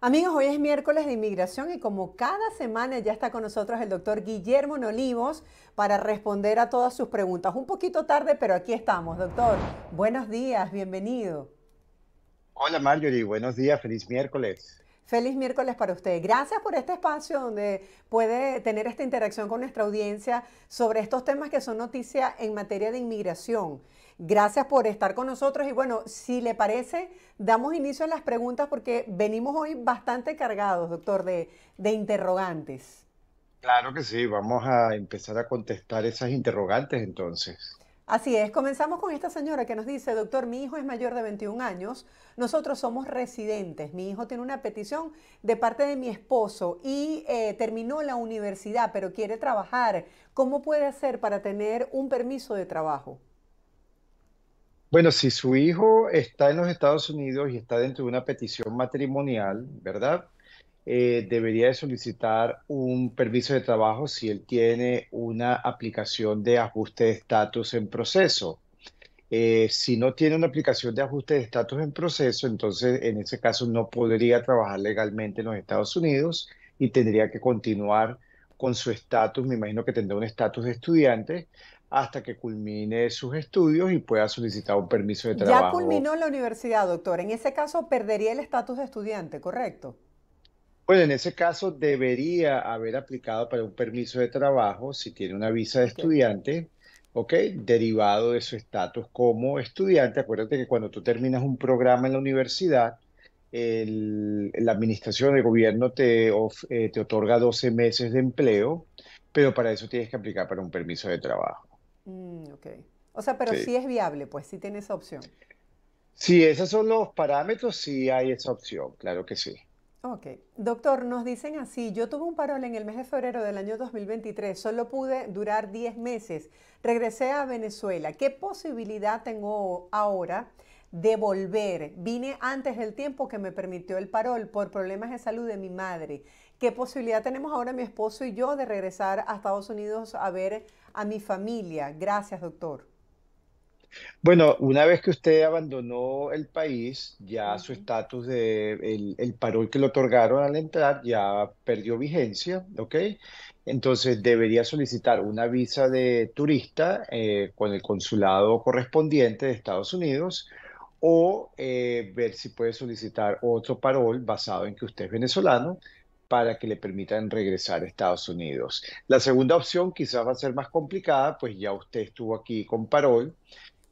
Amigos, hoy es miércoles de inmigración y como cada semana ya está con nosotros el doctor Guillermo Nolivos para responder a todas sus preguntas. Un poquito tarde, pero aquí estamos, doctor. Buenos días, bienvenido. Hola Marjorie, buenos días, feliz miércoles. Feliz miércoles para usted. Gracias por este espacio donde puede tener esta interacción con nuestra audiencia sobre estos temas que son noticia en materia de inmigración. Gracias por estar con nosotros y bueno, si le parece, damos inicio a las preguntas porque venimos hoy bastante cargados, doctor, de interrogantes. Claro que sí, vamos a empezar a contestar esas interrogantes entonces. Así es, comenzamos con esta señora que nos dice, doctor, mi hijo es mayor de 21 años, nosotros somos residentes, mi hijo tiene una petición de parte de mi esposo y terminó la universidad, pero quiere trabajar. ¿Cómo puede hacer para tener un permiso de trabajo? Bueno, si su hijo está en los Estados Unidos y está dentro de una petición matrimonial, ¿verdad? Debería de solicitar un permiso de trabajo si él tiene una aplicación de ajuste de estatus en proceso. Si no tiene una aplicación de ajuste de estatus en proceso, entonces en ese caso no podría trabajar legalmente en los Estados Unidos y tendría que continuar con su estatus. Me imagino que tendrá un estatus de estudiante hasta que culmine sus estudios y pueda solicitar un permiso de Ya trabajo. culminó la universidad, doctor. En ese caso perdería el estatus de estudiante, ¿correcto? Bueno, en ese caso debería haber aplicado para un permiso de trabajo si tiene una visa de Ok. estudiante, ¿ok? Derivado de su estatus como estudiante. Acuérdate que cuando tú terminas un programa en la universidad, la administración del gobierno te otorga 12 meses de empleo, pero para eso tienes que aplicar para un permiso de trabajo. Ok. O sea, pero Sí. sí es viable, pues sí tiene esa opción. Si esos son los parámetros, sí hay esa opción, claro que sí. Ok. Doctor, nos dicen así, yo tuve un parol en el mes de febrero del año 2023, solo pude durar 10 meses, regresé a Venezuela. ¿Qué posibilidad tengo ahora de volver? Vine antes del tiempo que me permitió el parol por problemas de salud de mi madre. ¿Qué posibilidad tenemos ahora mi esposo y yo de regresar a Estados Unidos a ver a mi familia? Gracias, doctor. Bueno, una vez que usted abandonó el país, ya su estatus de el parol que le otorgaron al entrar ya perdió vigencia, ¿ok? Entonces debería solicitar una visa de turista con el consulado correspondiente de Estados Unidos o ver si puede solicitar otro parol basado en que usted es venezolano para que le permitan regresar a Estados Unidos. La segunda opción quizás va a ser más complicada, pues ya usted estuvo aquí con parol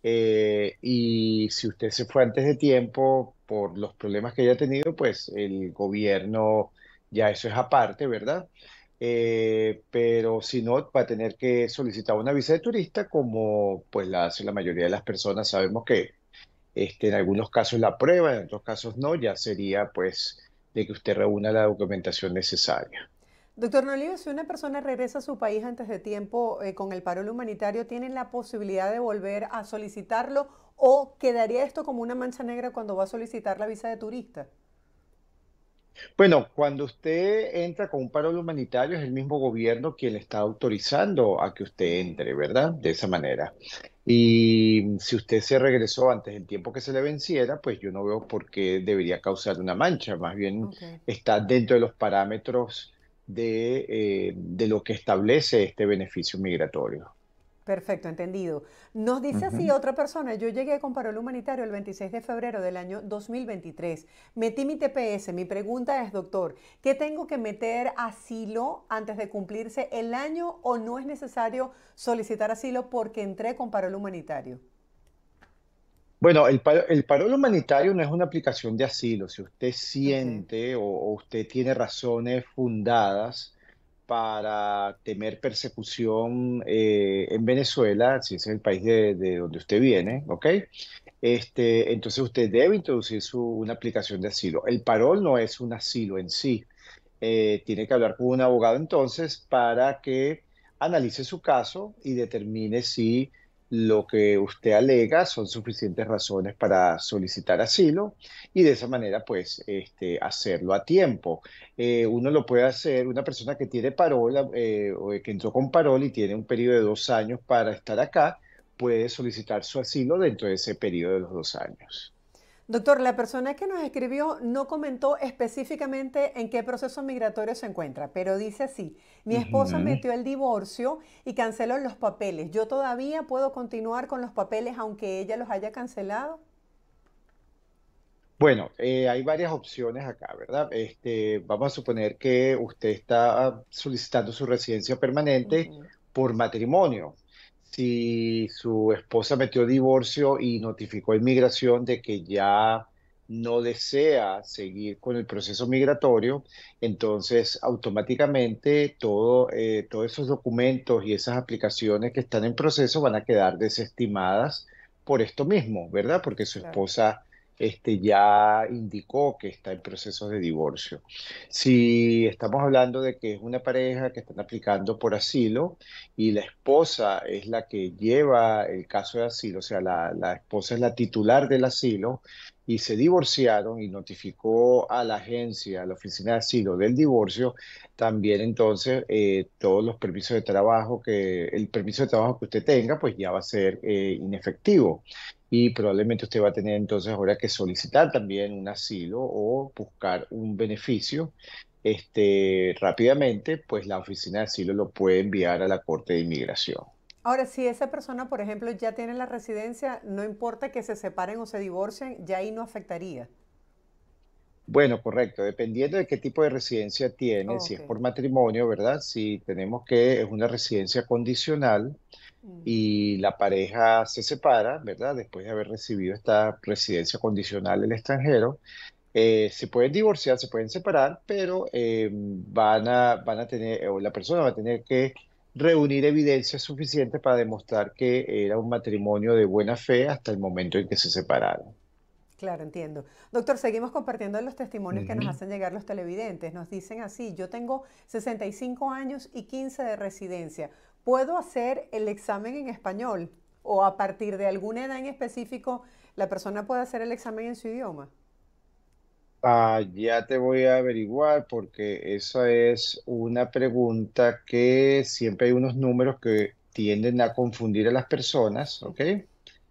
y si usted se fue antes de tiempo por los problemas que haya tenido, pues el gobierno, ya eso es aparte, ¿verdad? Pero si no, va a tener que solicitar una visa de turista, como pues la hace la mayoría de las personas. Sabemos que en algunos casos la prueba, en otros casos no, ya sería pues de que usted reúna la documentación necesaria. Doctor Nolio, si una persona regresa a su país antes de tiempo con el parol humanitario, ¿tienen la posibilidad de volver a solicitarlo o quedaría esto como una mancha negra cuando va a solicitar la visa de turista? Bueno, cuando usted entra con un parol humanitario, es el mismo gobierno quien le está autorizando a que usted entre, ¿verdad? De esa manera. Y si usted se regresó antes del tiempo que se le venciera, pues yo no veo por qué debería causar una mancha. Más bien Ok. está dentro de los parámetros de lo que establece este beneficio migratorio. Perfecto, entendido. Nos dice así Ujú. otra persona, yo llegué con parol humanitario el 26 de febrero del año 2023. Metí mi TPS. Mi pregunta es, doctor, ¿qué tengo que meter asilo antes de cumplirse el año o no es necesario solicitar asilo porque entré con parol humanitario? Bueno, el parol humanitario no es una aplicación de asilo. Si usted Ok. siente o usted tiene razones fundadas para temer persecución en Venezuela, si ese es el país de donde usted viene, ¿ok? Entonces usted debe introducir una aplicación de asilo. El parol no es un asilo en sí. Tiene que hablar con un abogado entonces para que analice su caso y determine si lo que usted alega son suficientes razones para solicitar asilo y de esa manera pues hacerlo a tiempo. Uno lo puede hacer, una persona que tiene parola o que entró con parol y tiene un periodo de 2 años para estar acá, puede solicitar su asilo dentro de ese periodo de los 2 años. Doctor, la persona que nos escribió no comentó específicamente en qué proceso migratorio se encuentra, pero dice así, mi esposa Ujú. metió el divorcio y canceló los papeles. ¿Yo todavía puedo continuar con los papeles aunque ella los haya cancelado? Bueno, hay varias opciones acá, ¿verdad? Vamos a suponer que usted está solicitando su residencia permanente Ujú. por matrimonio. Si su esposa metió divorcio y notificó inmigración de que ya no desea seguir con el proceso migratorio, entonces automáticamente todos esos documentos y esas aplicaciones que están en proceso van a quedar desestimadas por esto mismo, ¿verdad? Porque su Claro. esposa ya indicó que está en proceso de divorcio. Si estamos hablando de que es una pareja que están aplicando por asilo y la esposa es la que lleva el caso de asilo, o sea, la esposa es la titular del asilo y se divorciaron y notificó a la agencia, a la oficina de asilo del divorcio, también entonces todos los permisos de trabajo el permiso de trabajo que usted tenga, pues ya va a ser inefectivo y probablemente usted va a tener entonces ahora que solicitar también un asilo o buscar un beneficio. Rápidamente, pues la oficina de asilo lo puede enviar a la Corte de Inmigración. Ahora, si esa persona, por ejemplo, ya tiene la residencia, no importa que se separen o se divorcien, ya ahí no afectaría. Bueno, correcto. Dependiendo de qué tipo de residencia tiene, si Ok. es por matrimonio, ¿verdad? Si tenemos que es una residencia condicional Ujú. y la pareja se separa, ¿verdad? Después de haber recibido esta residencia condicional del extranjero, se pueden divorciar, se pueden separar, pero van a tener, o la persona va a tener que reunir evidencia suficiente para demostrar que era un matrimonio de buena fe hasta el momento en que se separaron. Claro, entiendo. Doctor, seguimos compartiendo los testimonios que nos Ujú. hacen llegar los televidentes. Nos dicen así, yo tengo 65 años y 15 de residencia. ¿Puedo hacer el examen en español? ¿O a partir de alguna edad en específico la persona puede hacer el examen en su idioma? Ya te voy a averiguar porque esa es una pregunta que siempre hay unos números que tienden a confundir a las personas, ¿ok?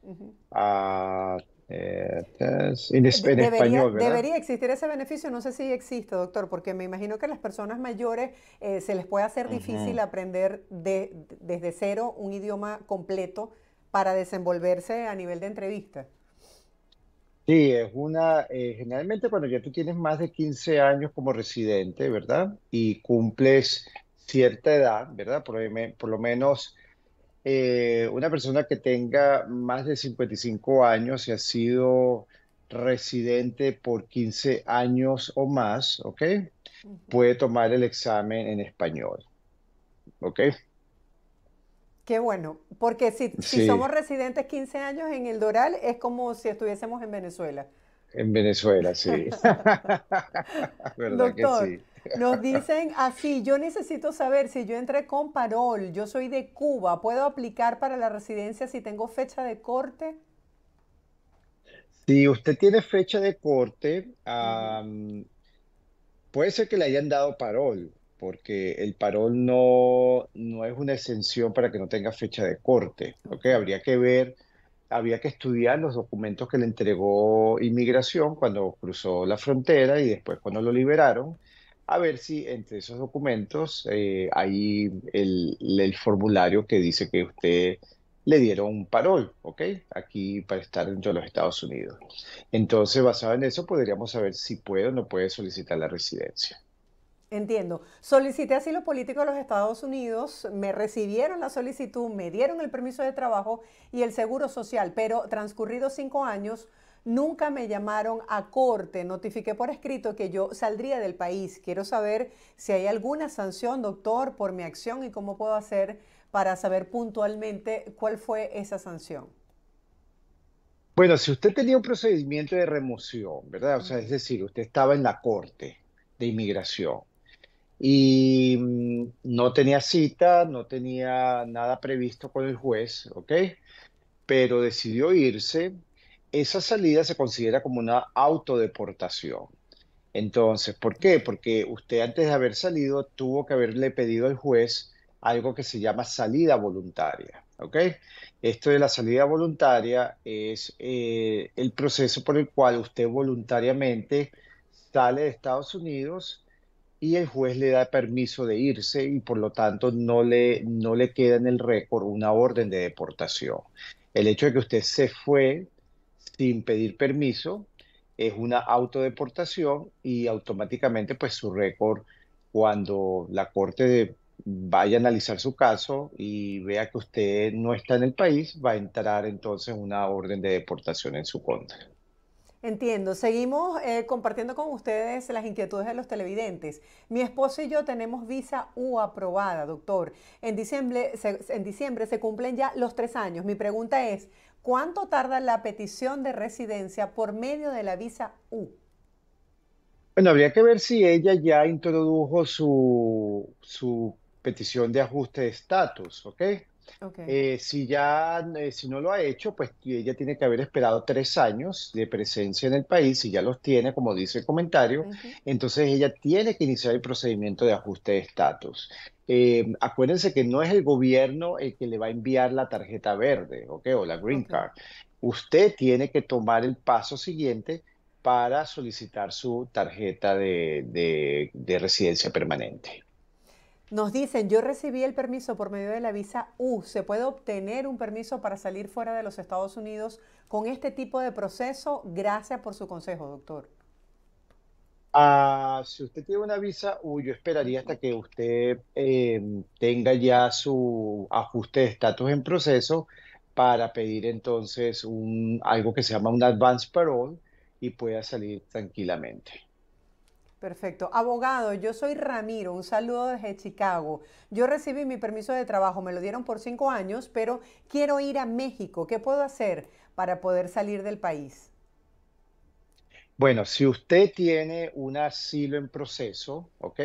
Ujú. Ah, en Debería, español, ¿verdad? debería existir ese beneficio, no sé si existe, doctor, porque me imagino que a las personas mayores se les puede hacer difícil Ujú. aprender desde cero un idioma completo para desenvolverse a nivel de entrevista. Sí, generalmente cuando ya tú tienes más de 15 años como residente, ¿verdad? Y cumples cierta edad, ¿verdad? Por lo menos una persona que tenga más de 55 años y ha sido residente por 15 años o más, ¿ok? Puede tomar el examen en español, ¿ok? Qué bueno, porque si Sí, somos residentes 15 años en el Doral es como si estuviésemos en Venezuela. en Venezuela, sí. ¿Verdad que Doctor, sí? nos dicen así, yo necesito saber si yo entré con parol, yo soy de Cuba, ¿puedo aplicar para la residencia si tengo fecha de corte? Si usted tiene fecha de corte, Ujú. puede ser que le hayan dado parol, porque el parol no es una exención para que no tenga fecha de corte, ¿ok? Ok. Había que estudiar los documentos que le entregó inmigración cuando cruzó la frontera y después cuando lo liberaron, a ver si entre esos documentos hay el formulario que dice que usted le dieron un parol, ¿ok? Aquí para estar dentro de los Estados Unidos. Entonces, basado en eso, podríamos saber si puede o no puede solicitar la residencia. Entiendo. Solicité asilo político a los Estados Unidos, me recibieron la solicitud, me dieron el permiso de trabajo y el seguro social, pero transcurridos 5 años, nunca me llamaron a corte. Notifiqué por escrito que yo saldría del país. Quiero saber si hay alguna sanción, doctor, por mi acción y cómo puedo hacer para saber puntualmente cuál fue esa sanción. Bueno, si usted tenía un procedimiento de remoción, ¿verdad? O sea, es Ujú. decir, usted estaba en la corte de inmigración y no tenía cita, no tenía nada previsto con el juez, ¿ok? Pero decidió irse, esa salida se considera como una autodeportación. Entonces, ¿por qué? Ok. Porque usted antes de haber salido tuvo que haberle pedido al juez algo que se llama salida voluntaria. ¿ok? Esto de la salida voluntaria es el proceso por el cual usted voluntariamente sale de Estados Unidos y el juez le da permiso de irse y por lo tanto no le queda en el récord una orden de deportación. El hecho de que usted se fue sin pedir permiso es una autodeportación y automáticamente pues su récord, cuando la corte vaya a analizar su caso y vea que usted no está en el país, va a entrar entonces una orden de deportación en su contra. Entiendo. Seguimos compartiendo con ustedes las inquietudes de los televidentes. Mi esposo y yo tenemos visa U aprobada, doctor. En diciembre se cumplen ya los 3 años. Mi pregunta es, ¿cuánto tarda la petición de residencia por medio de la visa U? Bueno, habría que ver si ella ya introdujo su petición de ajuste de estatus, ¿ok? Ok. Si no lo ha hecho, pues ella tiene que haber esperado 3 años de presencia en el país. Si ya los tiene, como dice el comentario, Ujú. entonces ella tiene que iniciar el procedimiento de ajuste de estatus. Acuérdense que no es el gobierno el que le va a enviar la tarjeta verde, ¿ok? O la green Ok. card. Usted tiene que tomar el paso siguiente para solicitar su tarjeta de residencia permanente. Nos dicen, yo recibí el permiso por medio de la visa U. ¿Se puede obtener un permiso para salir fuera de los Estados Unidos con este tipo de proceso? Gracias por su consejo, doctor. Si usted tiene una visa, yo esperaría hasta Ujú. que usted tenga ya su ajuste de estatus en proceso para pedir entonces algo que se llama un advance parole y pueda salir tranquilamente. Perfecto. Abogado, yo soy Ramiro, un saludo desde Chicago. Yo recibí mi permiso de trabajo, me lo dieron por 5 años, pero quiero ir a México. ¿Qué puedo hacer para poder salir del país? Bueno, si usted tiene un asilo en proceso, ¿ok?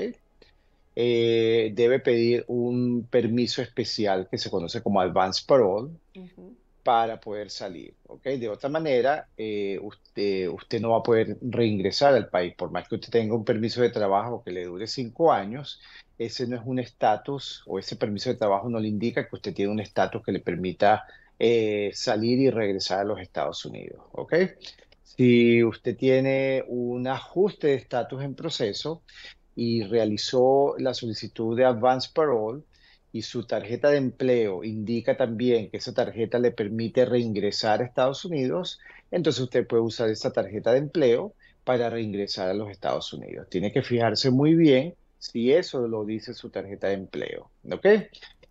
Debe pedir un permiso especial que se conoce como advance parole Ujú. para poder salir, ¿ok? De otra manera, usted no va a poder reingresar al país, por más que usted tenga un permiso de trabajo que le dure 5 años, ese no es un estatus o ese permiso de trabajo no le indica que usted tiene un estatus que le permita salir y regresar a los Estados Unidos, ¿ok? Si usted tiene un ajuste de estatus en proceso y realizó la solicitud de advance parole, y su tarjeta de empleo indica también que esa tarjeta le permite reingresar a Estados Unidos, entonces usted puede usar esa tarjeta de empleo para reingresar a los Estados Unidos. Tiene que fijarse muy bien si eso lo dice su tarjeta de empleo, ¿ok?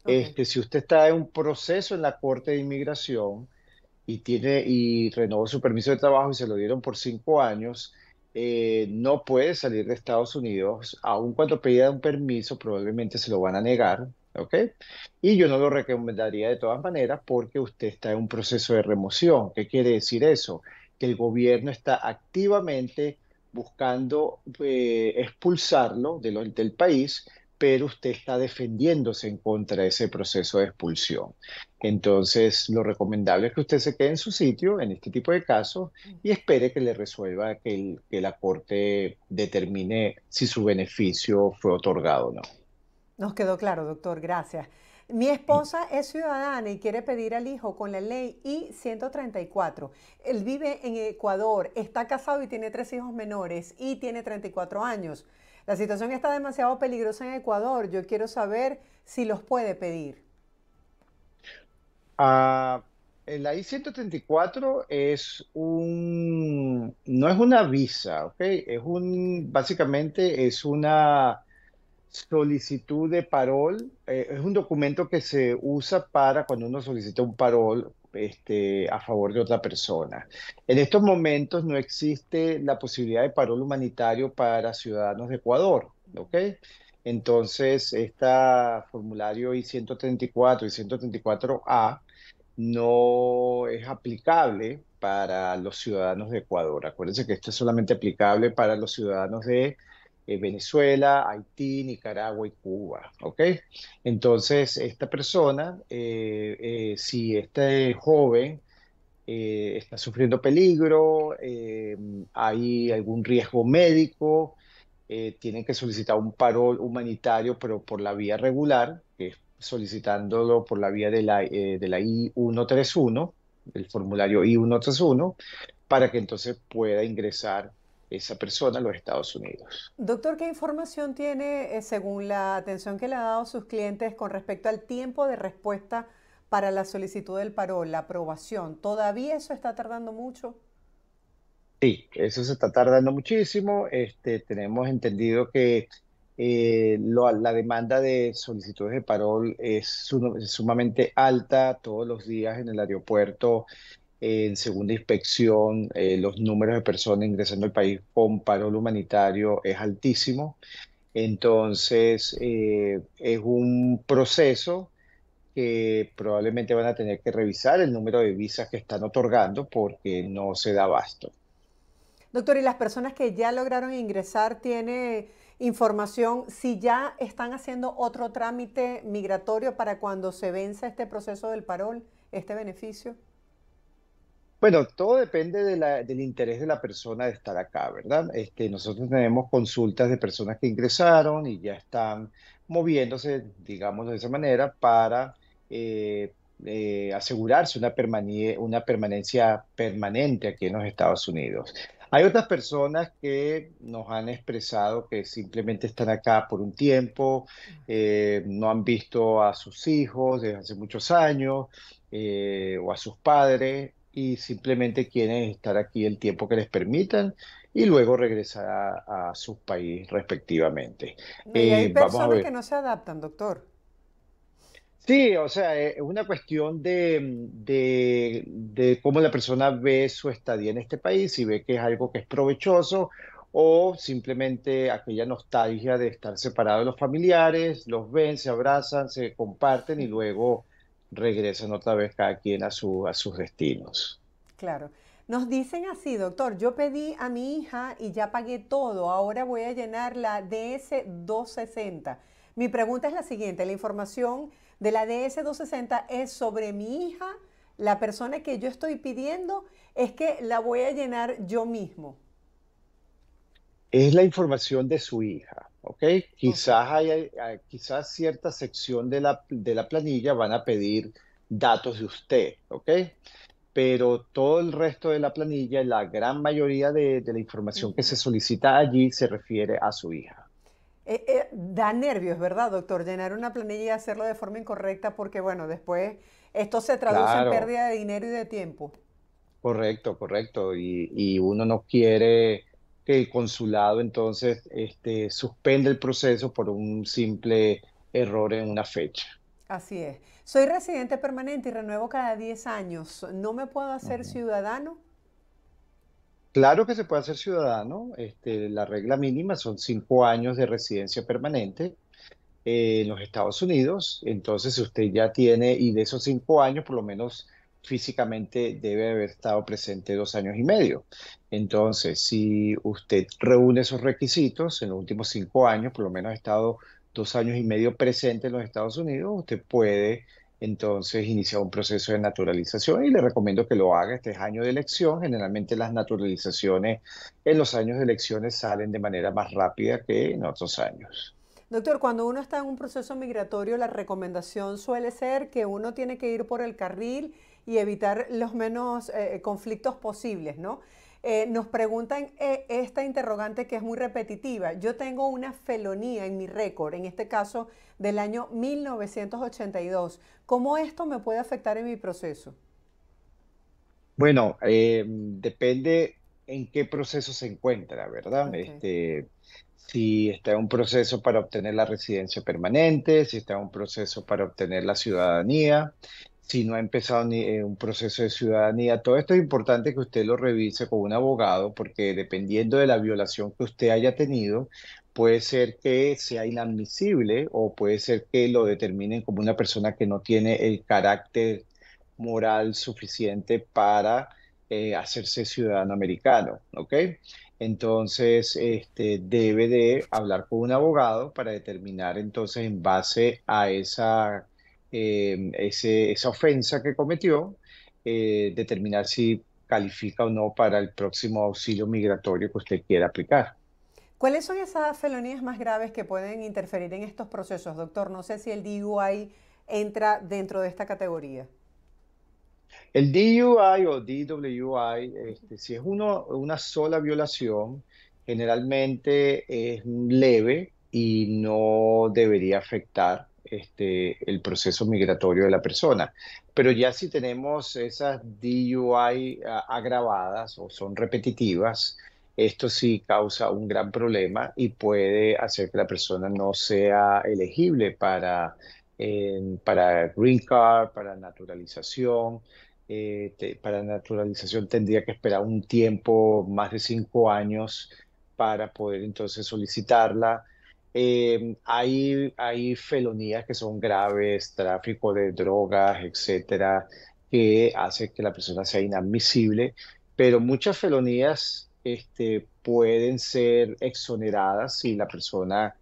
Ok. Si usted está en un proceso en la Corte de Inmigración y renovó su permiso de trabajo y se lo dieron por 5 años, no puede salir de Estados Unidos, aun cuando pida un permiso, probablemente se lo van a negar, ¿ok? Y yo no lo recomendaría de todas maneras porque usted está en un proceso de remoción. ¿Qué quiere decir eso? Que el gobierno está activamente buscando expulsarlo del país, pero usted está defendiéndose en contra de ese proceso de expulsión. Entonces, lo recomendable es que usted se quede en su sitio en este tipo de casos y espere que le resuelva que la corte determine si su beneficio fue otorgado o no. Nos quedó claro, doctor. Gracias. Mi esposa es ciudadana y quiere pedir al hijo con la ley I-134. Él vive en Ecuador, está casado y tiene 3 hijos menores y tiene 34 años. La situación está demasiado peligrosa en Ecuador. Yo quiero saber si los puede pedir. Ah, la I-134 no es una visa, ¿ok? Básicamente es una solicitud de parol. Es un documento que se usa para cuando uno solicita un parol, a favor de otra persona. En estos momentos no existe la posibilidad de parol humanitario para ciudadanos de Ecuador, ¿ok? Entonces, este formulario I-134 y 134A no es aplicable para los ciudadanos de Ecuador. Acuérdense que esto es solamente aplicable para los ciudadanos de Venezuela, Haití, Nicaragua y Cuba, ¿ok? Entonces, esta persona, si este joven está sufriendo peligro, hay algún riesgo médico, tienen que solicitar un parol humanitario, pero por la vía regular, que es solicitándolo por la vía de la I-131, el formulario I-131, para que entonces pueda ingresar esa persona a los Estados Unidos. Doctor, ¿qué información tiene según la atención que le ha dado a sus clientes con respecto al tiempo de respuesta para la solicitud del parol, la aprobación? ¿Todavía eso está tardando mucho? Sí, eso se está tardando muchísimo. Tenemos entendido que la demanda de solicitudes de parol es sumamente alta todos los días en el aeropuerto. En segunda inspección, los números de personas ingresando al país con parol humanitario es altísimo. Entonces, es un proceso que probablemente van a tener que revisar el número de visas que están otorgando porque no se da abasto. Doctor, ¿y las personas que ya lograron ingresar tiene información si ya están haciendo otro trámite migratorio para cuando se venza este proceso del parol, este beneficio? Bueno, todo depende del interés de la persona de estar acá, ¿verdad? Nosotros tenemos consultas de personas que ingresaron y ya están moviéndose, digamos de esa manera, para eh, asegurarse una permanencia permanente aquí en los Estados Unidos. Hay otras personas que nos han expresado que simplemente están acá por un tiempo, no han visto a sus hijos desde hace muchos años o a sus padres y simplemente quieren estar aquí el tiempo que les permitan y luego regresar a sus países respectivamente. Y hay Vamos a personas que ver. no se adaptan, doctor. Sí, o sea, es una cuestión de cómo la persona ve su estadía en este país, si ve que es algo que es provechoso o simplemente aquella nostalgia de estar separado de los familiares, los ven, se abrazan, se comparten y luego regresan otra vez cada quien a sus destinos. Claro. Nos dicen así, doctor, yo pedí a mi hija y ya pagué todo, ahora voy a llenar la DS-260. Mi pregunta es la siguiente, ¿la información de la DS-260 es sobre mi hija? La persona que yo estoy pidiendo es que la voy a llenar yo mismo. Es la información de su hija, ¿ok? Ok. Quizás cierta sección de la planilla van a pedir datos de usted, ¿ok? Pero todo el resto de la planilla, la gran mayoría de la información que se Ujú. solicita allí se refiere a su hija. Da nervios, ¿verdad, doctor? Llenar una planilla y hacerlo de forma incorrecta porque, bueno, después esto se traduce en Claro, pérdida de dinero y de tiempo. correcto, correcto. Y uno no quiere que el consulado entonces suspenda el proceso por un simple error en una fecha. Así es. Soy residente permanente y renuevo cada 10 años. ¿No me puedo hacer Ujú. ciudadano? Claro que se puede hacer ciudadano. La regla mínima son 5 años de residencia permanente en los Estados Unidos. Entonces, si usted ya tiene, y de esos 5 años, por lo menos físicamente debe haber estado presente 2 años y medio. Entonces, si usted reúne esos requisitos en los últimos 5 años, por lo menos ha estado 2 años y medio presente en los Estados Unidos, usted puede entonces iniciar un proceso de naturalización y le recomiendo que lo haga. Este es año de elección. Generalmente las naturalizaciones en los años de elecciones salen de manera más rápida que en otros años. Doctor, cuando uno está en un proceso migratorio, la recomendación suele ser que uno tiene que ir por el carril y evitar los menos conflictos posibles, ¿no? Nos preguntan esta interrogante que es muy repetitiva. Yo tengo una felonía en mi récord, en este caso del año 1982. ¿Cómo esto me puede afectar en mi proceso? Bueno, depende en qué proceso se encuentra, ¿verdad? Ok. Si está en un proceso para obtener la residencia permanente, si está en un proceso para obtener la ciudadanía, si no ha empezado ni un proceso de ciudadanía. Todo esto es importante que usted lo revise con un abogado porque dependiendo de la violación que usted haya tenido, puede ser que sea inadmisible o puede ser que lo determinen como una persona que no tiene el carácter moral suficiente para hacerse ciudadano americano, ¿ok? Entonces, debe de hablar con un abogado para determinar entonces en base a esa ofensa que cometió, determinar si califica o no para el próximo auxilio migratorio que usted quiera aplicar. ¿Cuáles son esas felonías más graves que pueden interferir en estos procesos, doctor? No sé si el DUI entra dentro de esta categoría? El DUI o DWI, si es una sola violación, generalmente es leve y no debería afectar el proceso migratorio de la persona. Pero ya si tenemos esas DUI agravadas o son repetitivas, esto sí causa un gran problema y puede hacer que la persona no sea elegible para Green Card, para naturalización. Para naturalización tendría que esperar un tiempo, más de 5 años, para poder entonces solicitarla. Hay felonías que son graves, tráfico de drogas, etcétera, que hace que la persona sea inadmisible, pero muchas felonías pueden ser exoneradas si la persona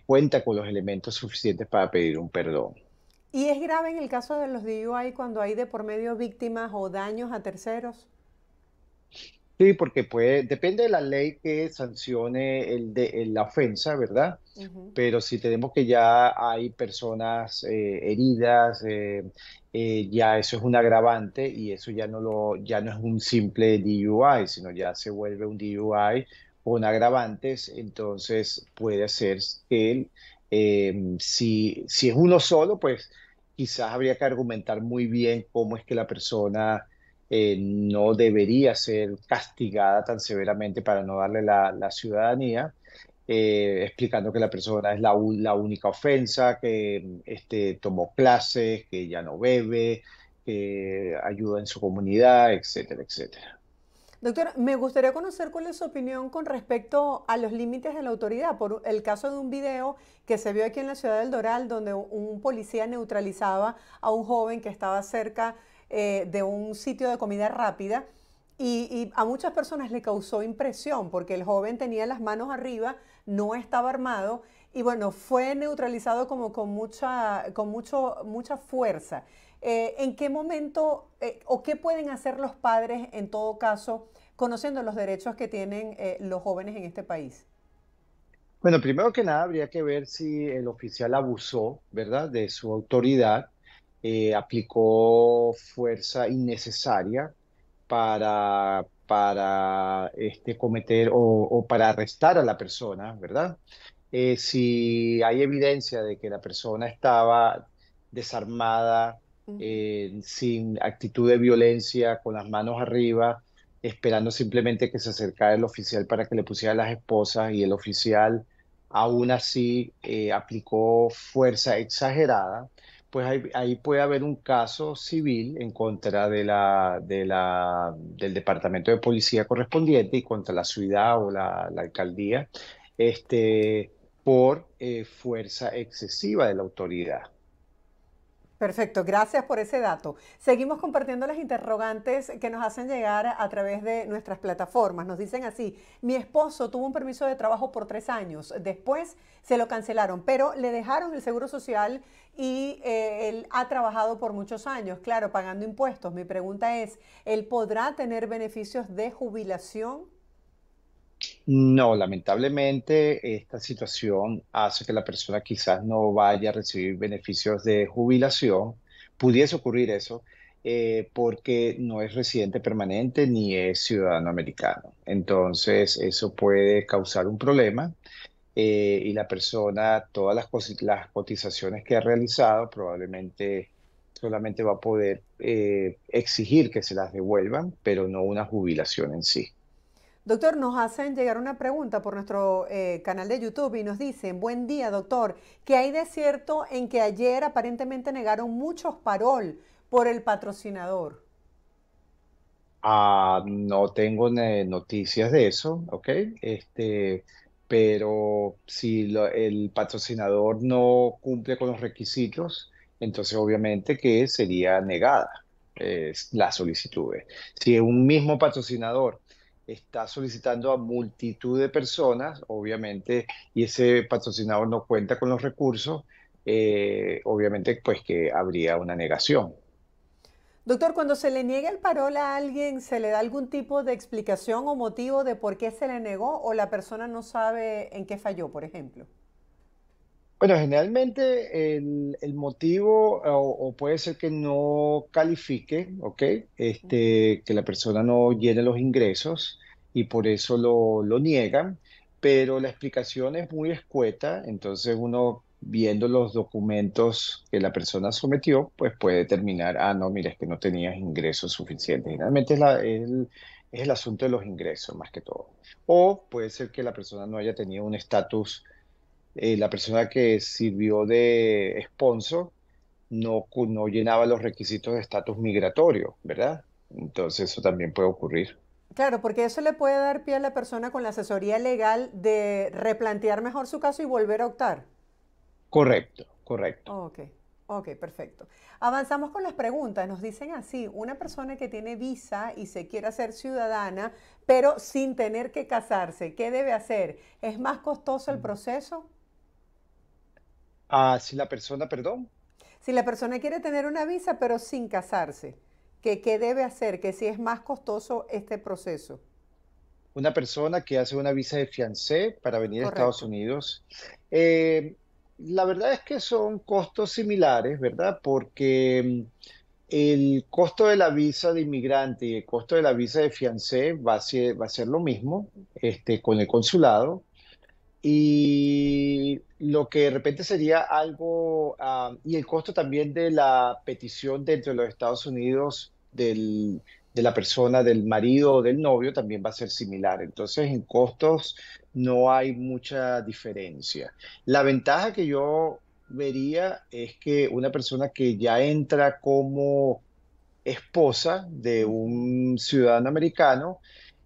cuenta con los elementos suficientes para pedir un perdón. ¿Y es grave en el caso de los DUI cuando hay de por medio víctimas o daños a terceros? Sí, porque depende de la ley que sancione la ofensa, ¿verdad? Ujú. Pero si tenemos que ya hay personas heridas, ya eso es un agravante y eso ya no es un simple DUI, sino ya se vuelve un DUI con agravantes, entonces puede ser que si es uno solo, pues quizás habría que argumentar muy bien cómo es que la persona no debería ser castigada tan severamente para no darle la ciudadanía, explicando que la persona es la única ofensa, que tomó clases, que ya no bebe, que ayuda en su comunidad, etcétera, etcétera. Doctor, me gustaría conocer cuál es su opinión con respecto a los límites de la autoridad. Por el caso de un video que se vio aquí en la ciudad del Doral, donde un policía neutralizaba a un joven que estaba cerca de un sitio de comida rápida y a muchas personas le causó impresión porque el joven tenía las manos arriba, no estaba armado y bueno, fue neutralizado como mucha fuerza. ¿En qué momento o qué pueden hacer los padres en todo caso, conociendo los derechos que tienen los jóvenes en este país? Bueno, primero que nada habría que ver si el oficial abusó, ¿verdad?, de su autoridad, aplicó fuerza innecesaria para cometer o para arrestar a la persona, ¿verdad? Si hay evidencia de que la persona estaba desarmada, Ujú. sin actitud de violencia, con las manos arriba, esperando simplemente que se acercara el oficial para que le pusiera las esposas y el oficial aún así aplicó fuerza exagerada, pues ahí puede haber un caso civil en contra del departamento de policía correspondiente y contra la ciudad o la alcaldía. Este, por fuerza excesiva de la autoridad. Perfecto, gracias por ese dato. Seguimos compartiendo las interrogantes que nos hacen llegar a través de nuestras plataformas. Nos dicen así, mi esposo tuvo un permiso de trabajo por 3 años, después se lo cancelaron, pero le dejaron el seguro social y él ha trabajado por muchos años, claro, pagando impuestos. Mi pregunta es, ¿él podrá tener beneficios de jubilación? No, lamentablemente esta situación hace que la persona quizás no vaya a recibir beneficios de jubilación. Pudiese ocurrir eso porque no es residente permanente ni es ciudadano americano. Entonces, eso puede causar un problema y la persona, todas las cotizaciones que ha realizado, probablemente solamente va a poder exigir que se las devuelvan, pero no una jubilación en sí. Doctor, nos hacen llegar una pregunta por nuestro canal de YouTube y nos dicen, buen día, doctor, ¿qué hay de cierto en que ayer aparentemente negaron muchos parol por el patrocinador? No tengo noticias de eso, ¿ok? Pero si el patrocinador no cumple con los requisitos, entonces obviamente que sería negada la solicitud. Si un mismo patrocinador está solicitando a multitud de personas, obviamente, y ese patrocinador no cuenta con los recursos, obviamente pues que habría una negación. Doctor, cuando se le niega el parol a alguien, ¿se le da algún tipo de explicación o motivo de por qué se le negó o la persona no sabe en qué falló, por ejemplo? Bueno, generalmente el motivo o puede ser que no califique, ¿ok? Que la persona no llene los ingresos y por eso lo niegan, pero la explicación es muy escueta, entonces uno viendo los documentos que la persona sometió, pues puede determinar, ah, no, mira, es que no tenías ingresos suficientes. Generalmente es el asunto de los ingresos más que todo. O puede ser que la persona no haya tenido un estatus la persona que sirvió de sponsor no llenaba los requisitos de estatus migratorio, ¿verdad? Entonces eso también puede ocurrir. Claro, porque eso le puede dar pie a la persona con la asesoría legal de replantear mejor su caso y volver a optar. Correcto, correcto. Ok, ok, perfecto. Avanzamos con las preguntas. Nos dicen así, una persona que tiene visa y se quiere hacer ciudadana, pero sin tener que casarse, ¿qué debe hacer? ¿Es más costoso el proceso? Ah, si la persona, perdón, Si la persona quiere tener una visa, pero sin casarse, ¿qué debe hacer? Que si es más costoso este proceso. una persona que hace una visa de fiancé para venir a Estados Correcto. Unidos, eh, la verdad es que son costos similares, ¿verdad? Porque el costo de la visa de inmigrante y el costo de la visa de fiancé va a ser lo mismo con el consulado. Y lo que de repente sería algo, y el costo también de la petición dentro de los Estados Unidos de la persona, del marido o del novio, también va a ser similar. Entonces, en costos no hay mucha diferencia. La ventaja que yo vería es que una persona que ya entra como esposa de Ujú. un ciudadano americano,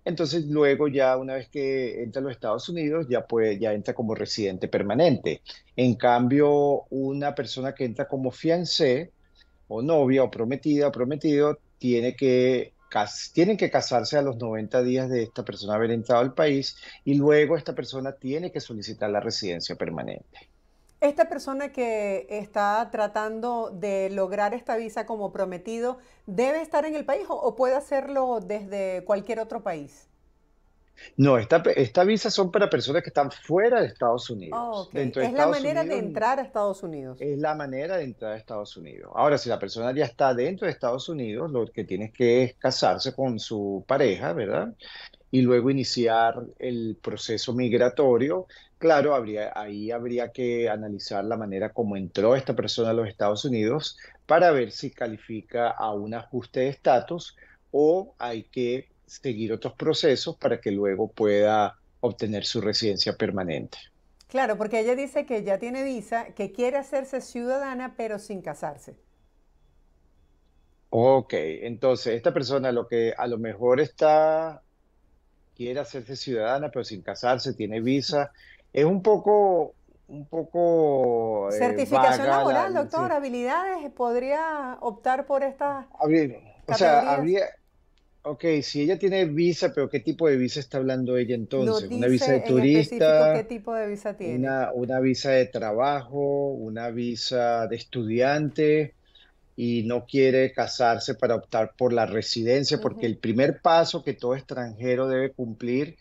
entonces luego ya una vez que entra a los Estados Unidos ya entra como residente permanente. En cambio, una persona que entra como fiancé o novia o prometida o prometido tienen que casarse a los 90 días de esta persona haber entrado al país y luego esta persona tiene que solicitar la residencia permanente. Esta persona que está tratando de lograr esta visa como prometido, ¿debe estar en el país o puede hacerlo desde cualquier otro país? No, esta visa son para personas que están fuera de Estados Oh, Unidos. ok, Dentro de es la Estados manera de Unidos entrar a Estados Unidos. es la manera de entrar a Estados Unidos. Ahora, si la persona ya está dentro de Estados Unidos, lo que tiene que es casarse con su pareja, ¿verdad? Y luego iniciar el proceso migratorio. Claro, ahí habría que analizar la manera como entró esta persona a los Estados Unidos para ver si califica a un ajuste de estatus o hay que seguir otros procesos para que luego pueda obtener su residencia permanente. Claro, porque ella dice que ya tiene visa, que quiere hacerse ciudadana, pero sin casarse. Ok, entonces esta persona lo que a lo mejor quiere hacerse ciudadana, pero sin casarse, tiene visa, es un poco Certificación vaga laboral, sí. doctor, habilidades, ¿podría optar por estas O sea, categorías? ok, si ella tiene visa, pero ¿qué tipo de visa está hablando ella No entonces? ¿Una visa de dice en específico qué turista? tipo de visa tiene. Una visa de trabajo? ¿Una visa de estudiante? Y no quiere casarse para optar por la residencia, porque Ujú. el primer paso que todo extranjero debe cumplir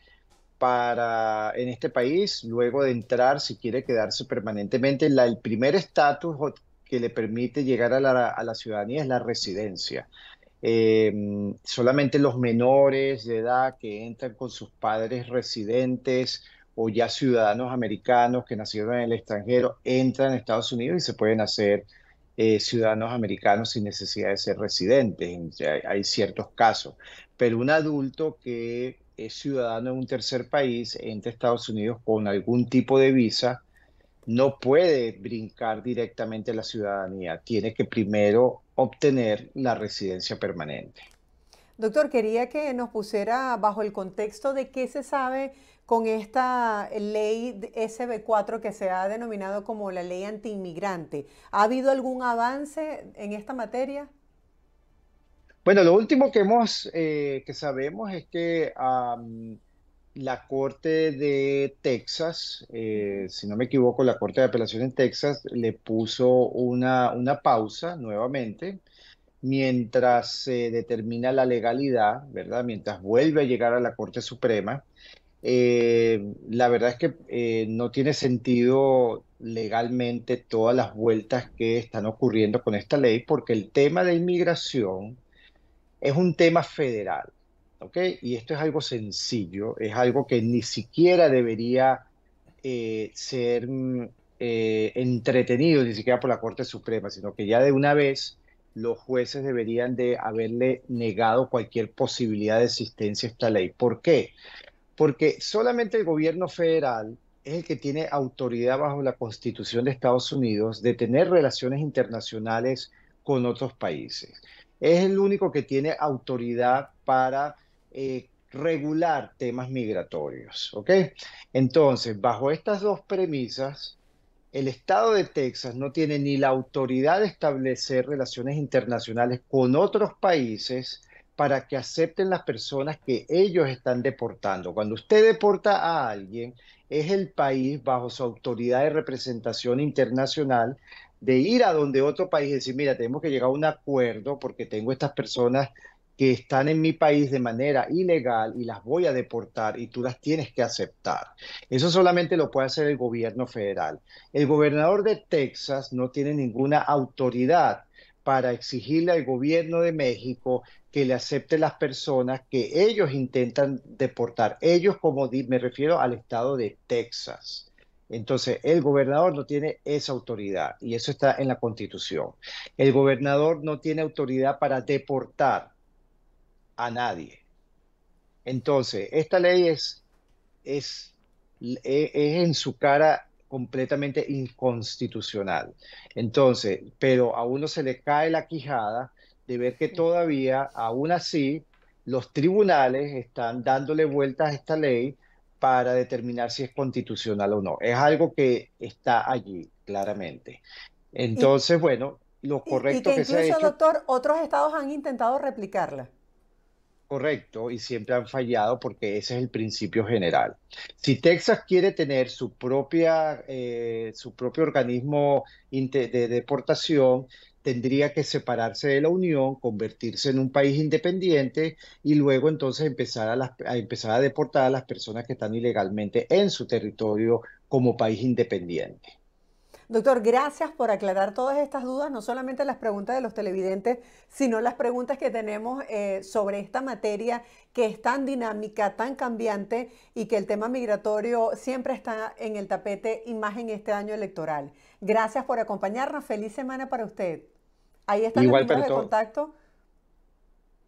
en este país, luego de entrar, si quiere quedarse permanentemente, el primer estatus que le permite llegar a a la ciudadanía es la residencia. Solamente los menores de edad que entran con sus padres residentes o ya ciudadanos americanos que nacieron en el extranjero entran a Estados Unidos y se pueden hacer ciudadanos americanos sin necesidad de ser residentes. O sea, hay ciertos casos, pero un adulto que es ciudadano de un tercer país entra a Estados Unidos con algún tipo de visa no puede brincar directamente a la ciudadanía, tiene que primero obtener la residencia permanente. Doctor, quería que nos pusiera bajo el contexto de qué se sabe con esta ley SB4 que se ha denominado como la ley antiinmigrante. ¿Ha habido algún avance en esta materia? Bueno, lo último que sabemos es que la Corte de Texas, Ujú. si no me equivoco, la Corte de Apelación en Texas le puso una pausa nuevamente mientras se determina la legalidad, ¿verdad? Mientras vuelve a llegar a la Corte Suprema. La verdad es que no tiene sentido legalmente todas las vueltas que están ocurriendo con esta ley, porque el tema de inmigración es un tema federal, ¿ok? Y esto es algo sencillo, es algo que ni siquiera debería ser entretenido, ni siquiera por la Corte Suprema, sino que ya de una vez los jueces deberían de haberle negado cualquier posibilidad de existencia a esta ley. ¿Por qué? Porque solamente el gobierno federal es el que tiene autoridad bajo la Constitución de Estados Unidos de tener relaciones internacionales con otros países. Es el único que tiene autoridad para regular temas migratorios, ¿ok? Entonces, bajo estas dos premisas, el estado de Texas no tiene ni la autoridad de establecer relaciones internacionales con otros países para que acepten las personas que ellos están deportando. Cuando usted deporta a alguien, es el país bajo su autoridad de representación internacional de ir a donde otro país y decir, mira, tenemos que llegar a un acuerdo porque tengo estas personas que están en mi país de manera ilegal y las voy a deportar y tú las tienes que aceptar. Eso solamente lo puede hacer el gobierno federal. El gobernador de Texas no tiene ninguna autoridad para exigirle al gobierno de México que le acepte las personas que ellos intentan deportar. Ellos, como me refiero al estado de Texas. Entonces, el gobernador no tiene esa autoridad y eso está en la Constitución. El gobernador no tiene autoridad para deportar a nadie. Entonces, esta ley es, es en su cara completamente inconstitucional. Entonces, pero a uno se le cae la quijada de ver que todavía, aún así, los tribunales están dándole vueltas a esta ley para determinar si es constitucional o no. Es algo que está allí, claramente. Y, Entonces, bueno, lo y correcto que que se ha incluso, hecho. doctor, otros estados han intentado replicarla. Correcto, y siempre han fallado porque ese es el principio general. Si Texas quiere tener su propio organismo de deportación, tendría que separarse de la Unión, convertirse en un país independiente y luego entonces empezar a empezar a deportar a las personas que están ilegalmente en su territorio como país independiente. Doctor, gracias por aclarar todas estas dudas, no solamente las preguntas de los televidentes, sino las preguntas que tenemos sobre esta materia que es tan dinámica, tan cambiante y que el tema migratorio siempre está en el tapete y más en este año electoral. Gracias por acompañarnos. Feliz semana para usted. Ahí están los Igual números para de todo. contacto.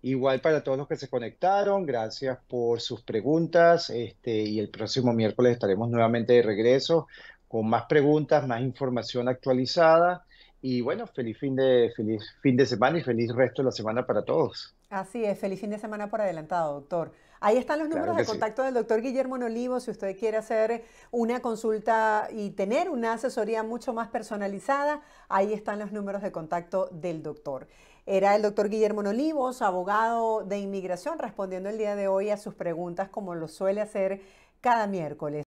Igual para todos los que se conectaron, gracias por sus preguntas. Y el próximo miércoles estaremos nuevamente de regreso con más preguntas, más información actualizada. Y bueno, feliz fin de semana y feliz resto de la semana para todos. Así es, feliz fin de semana por adelantado, doctor. Ahí están los Claro números de que sí. contacto del doctor Guillermo Nolivo si usted quiere hacer una consulta y tener una asesoría mucho más personalizada. Ahí están los números de contacto del doctor. Era el doctor Guillermo Nolivos, abogado de inmigración, respondiendo el día de hoy a sus preguntas como lo suele hacer cada miércoles.